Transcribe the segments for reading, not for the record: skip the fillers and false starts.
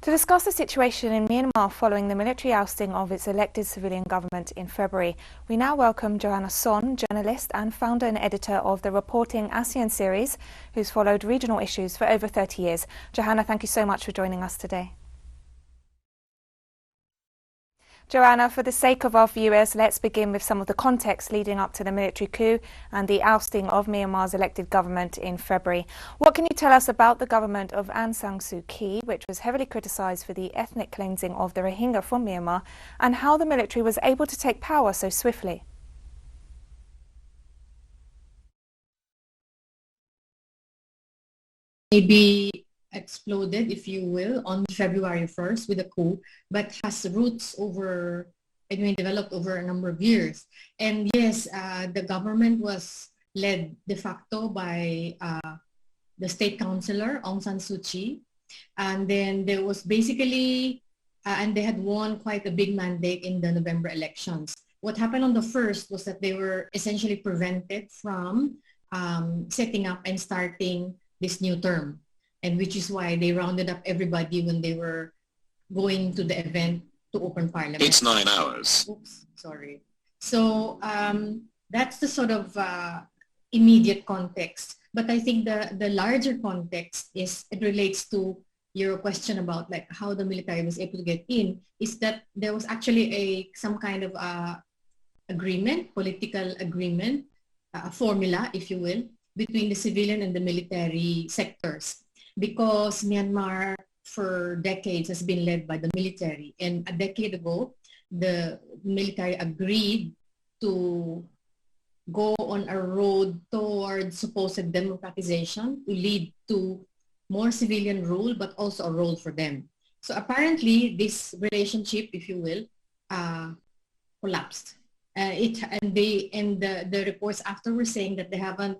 To discuss the situation in Myanmar following the military ousting of its elected civilian government in February, we now welcome Johanna Son, journalist and founder and editor of the Reporting ASEAN series, who's followed regional issues for over 30 years. Johanna, thank you so much for joining us today. Johanna, for the sake of our viewers, let's begin with some of the context leading up to the military coup and the ousting of Myanmar's elected government in February. What can you tell us about the government of Aung San Suu Kyi, which was heavily criticised for the ethnic cleansing of the Rohingya from Myanmar, and how the military was able to take power so swiftly? Maybe exploded, if you will, on February 1st with a coup, but has roots over, developed over a number of years. And yes, the government was led de facto by the state councillor, Aung San Suu Kyi. And then there was basically, and they had won quite a big mandate in the November elections. What happened on the first was that they were essentially prevented from setting up and starting this new term. And which is why they rounded up everybody when they were going to the event to open parliament. It's 9 hours. Oops, sorry. So that's the sort of immediate context. But I think the larger context is, it relates to your question about like how the military was able to get in, is that there was actually some kind of agreement, political agreement, a formula, if you will, between the civilian and the military sectors. Because Myanmar for decades has been led by the military. And a decade ago, the military agreed to go on a road towards supposed democratization to lead to more civilian rule, but also a role for them. So apparently this relationship, if you will, collapsed. The reports after were saying that they haven't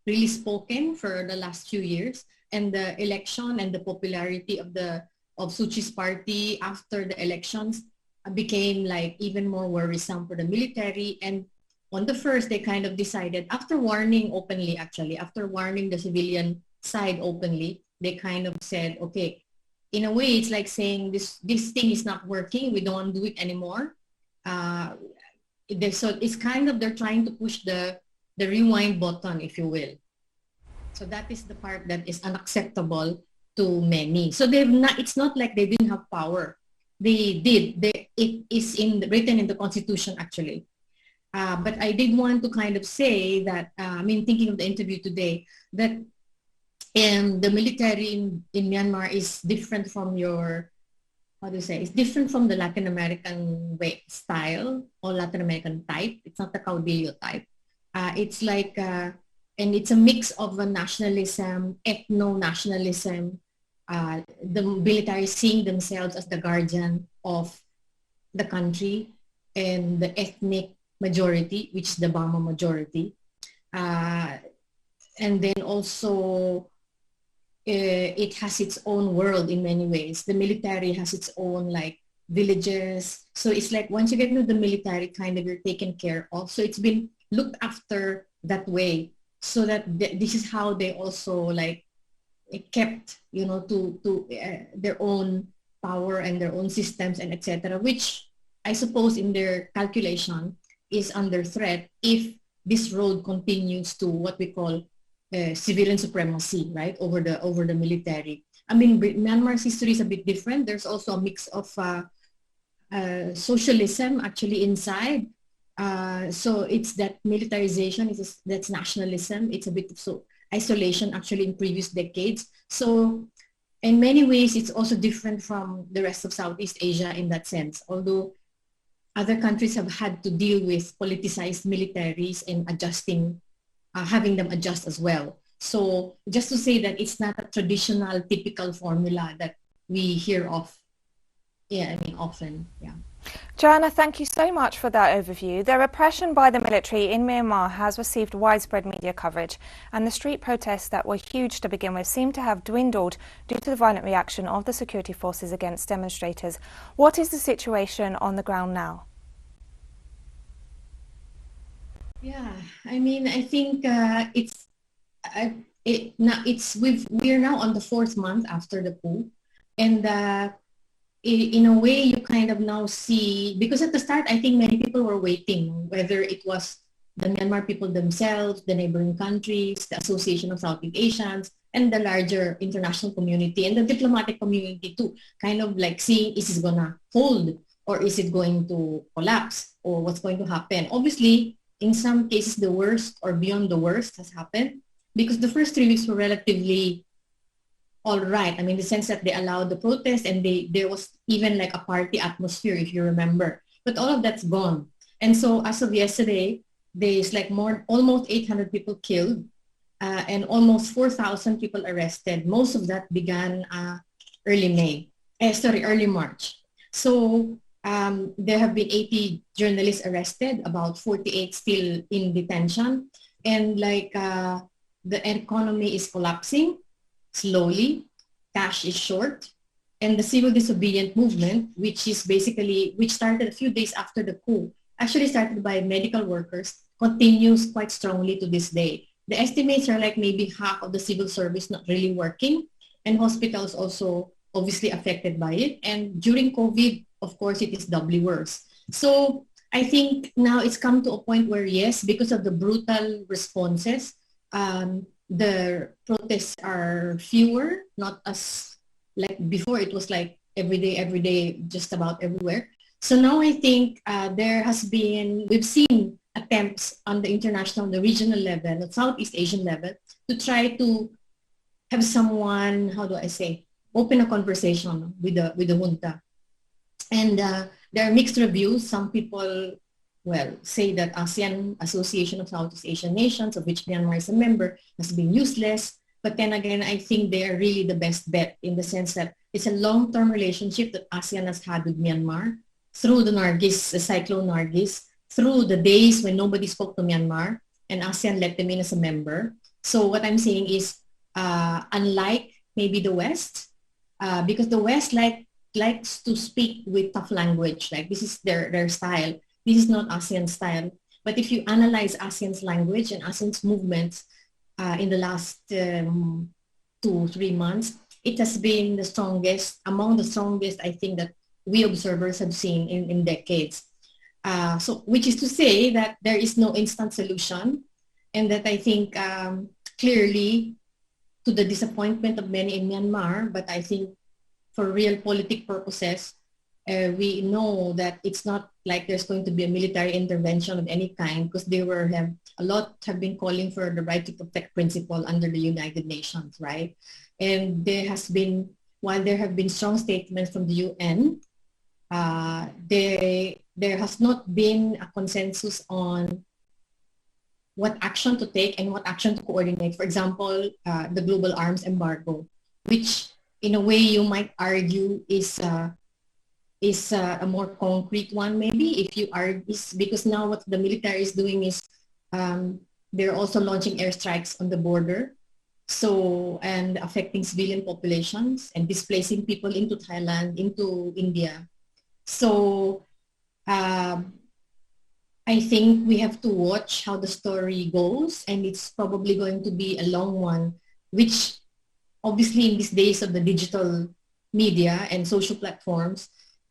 really spoken for the last few years. And the election and the popularity of Suu Kyi's party after the elections became like even more worrisome for the military. And on the first, they kind of decided, after warning openly, actually, after warning the civilian side openly, they kind of said, okay, in a way, it's like saying this thing is not working. We don't want to do it anymore. So it's kind of, they're trying to push the rewind button, if you will. So that is the part that is unacceptable to many. So it's not like they didn't have power. They did. It is written in the Constitution, actually. But I did want to kind of say that, thinking of the interview today, that the military in Myanmar is different from it's different from the Latin American style or Latin American type. It's not the caudillo type. It's like, and it's a mix of a nationalism, ethno-nationalism, the military seeing themselves as the guardian of the country, and the ethnic majority, which is the Bama majority. And then also, it has its own world in many ways. The military has its own like villages. So it's like once you get into the military, kind of you're taken care of. So it's been looked after that way. So that this is how they also like kept, to their own power and their own systems and etc. Which I suppose in their calculation is under threat if this road continues to what we call civilian supremacy, right, over the military. Myanmar's history is a bit different. There's also a mix of socialism actually inside. So it's that militarization, that's nationalism. It's a bit of isolation actually in previous decades. So in many ways, it's also different from the rest of Southeast Asia in that sense. Although other countries have had to deal with politicized militaries and adjusting, having them adjust as well. So just to say that it's not a traditional, typical formula that we hear of. Often, yeah. Johanna, thank you so much for that overview. The repression by the military in Myanmar has received widespread media coverage, and the street protests that were huge to begin with seem to have dwindled due to the violent reaction of the security forces against demonstrators. What is the situation on the ground now? Yeah, I think we are now on the 4th month after the coup, and in a way, you kind of now see, because at the start, I think many people were waiting, whether it was the Myanmar people themselves, the neighboring countries, the Association of Southeast Asians, and the larger international community and the diplomatic community too, kind of like seeing, is this gonna hold or is it going to collapse or what's going to happen? Obviously, in some cases, the worst or beyond the worst has happened because the first 3 weeks were relatively all right. I mean, the sense that they allowed the protest and there was even like a party atmosphere, if you remember. But all of that's gone. And so as of yesterday, there's like almost 800 people killed and almost 4,000 people arrested. Most of that began early March. So there have been 80 journalists arrested, about 48 still in detention. And like the economy is collapsing slowly, cash is short, and the civil disobedient movement, which started a few days after the coup, actually started by medical workers, continues quite strongly to this day. The estimates are like maybe half of the civil service not really working, and hospitals also obviously affected by it. And during COVID, of course, it is doubly worse. So I think now it's come to a point where, yes, because of the brutal responses, the protests are fewer, not as like before. It was like every day, just about everywhere. So now I think we've seen attempts on the international, the regional level, the Southeast Asian level, to try to have someone, how do I say, open a conversation with the junta. And there are mixed reviews. Some people, say that ASEAN, Association of Southeast Asian Nations, of which Myanmar is a member, has been useless. But then again, I think they are really the best bet in the sense that it's a long-term relationship that ASEAN has had with Myanmar through the Cyclone Nargis, through the days when nobody spoke to Myanmar, and ASEAN let them in as a member. So what I'm saying is, unlike maybe the West, because the West likes to speak with tough language, like this is their style. This is not ASEAN style. But if you analyze ASEAN's language and ASEAN's movements in the last 2-3 months, it has been among the strongest, I think, that we observers have seen in decades. So, which is to say that there is no instant solution, and that I think clearly, to the disappointment of many in Myanmar, but I think for real politic purposes, we know that it's not like there's going to be a military intervention of any kind, because a lot have been calling for the right to protect principle under the United Nations, right? And while there have been strong statements from the UN, there has not been a consensus on what action to take and what action to coordinate. For example, the global arms embargo, which in a way you might argue is a more concrete one, maybe, if you argue, because now what the military is doing is they're also launching airstrikes on the border, and affecting civilian populations and displacing people into Thailand, into India. So I think we have to watch how the story goes, and it's probably going to be a long one, which obviously in these days of the digital media and social platforms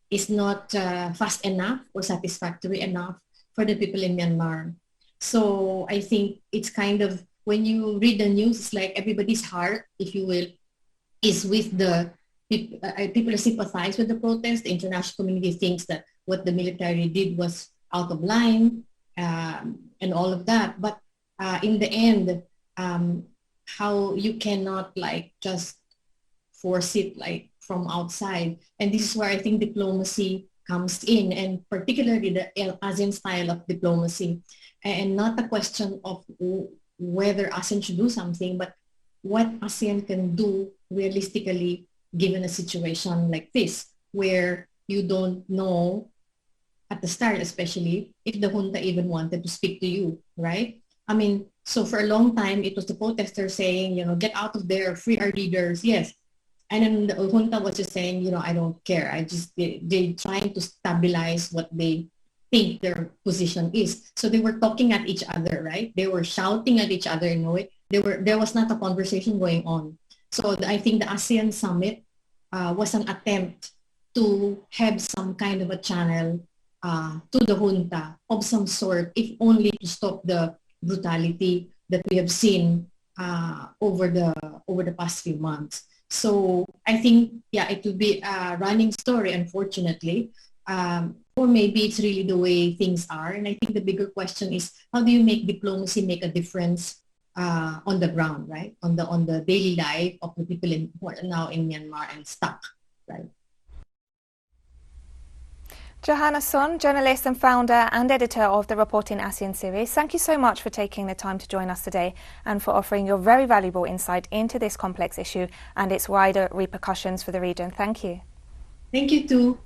is not fast enough or satisfactory enough for the people in Myanmar. So I think it's kind of, when you read the news, it's like everybody's heart, if you will, is with the people sympathize with the protest. The international community thinks that what the military did was out of line and all of that. But in the end, how you cannot like just force it like from outside. And this is where I think diplomacy comes in, and particularly the ASEAN style of diplomacy, and not a question of whether ASEAN should do something, but what ASEAN can do realistically given a situation like this, where you don't know at the start, especially, if the junta even wanted to speak to you, right? I mean, so for a long time, it was the protesters saying, get out of there, free our leaders, yes. And then the junta was just saying, I don't care. They're trying to stabilize what they think their position is. So they were talking at each other, right? They were shouting at each other in a way. There was not a conversation going on. So I think the ASEAN summit was an attempt to have some kind of a channel to the junta of some sort, if only to stop the brutality that we have seen over the past few months. So I think, yeah, it will be a running story, unfortunately, or maybe it's really the way things are. And I think the bigger question is, how do you make diplomacy make a difference on the ground, right? On the daily life of the people who are now in Myanmar and stuck, right? Johanna Son, journalist and founder and editor of the Reporting ASEAN series, thank you so much for taking the time to join us today and for offering your very valuable insight into this complex issue and its wider repercussions for the region. Thank you. Thank you too.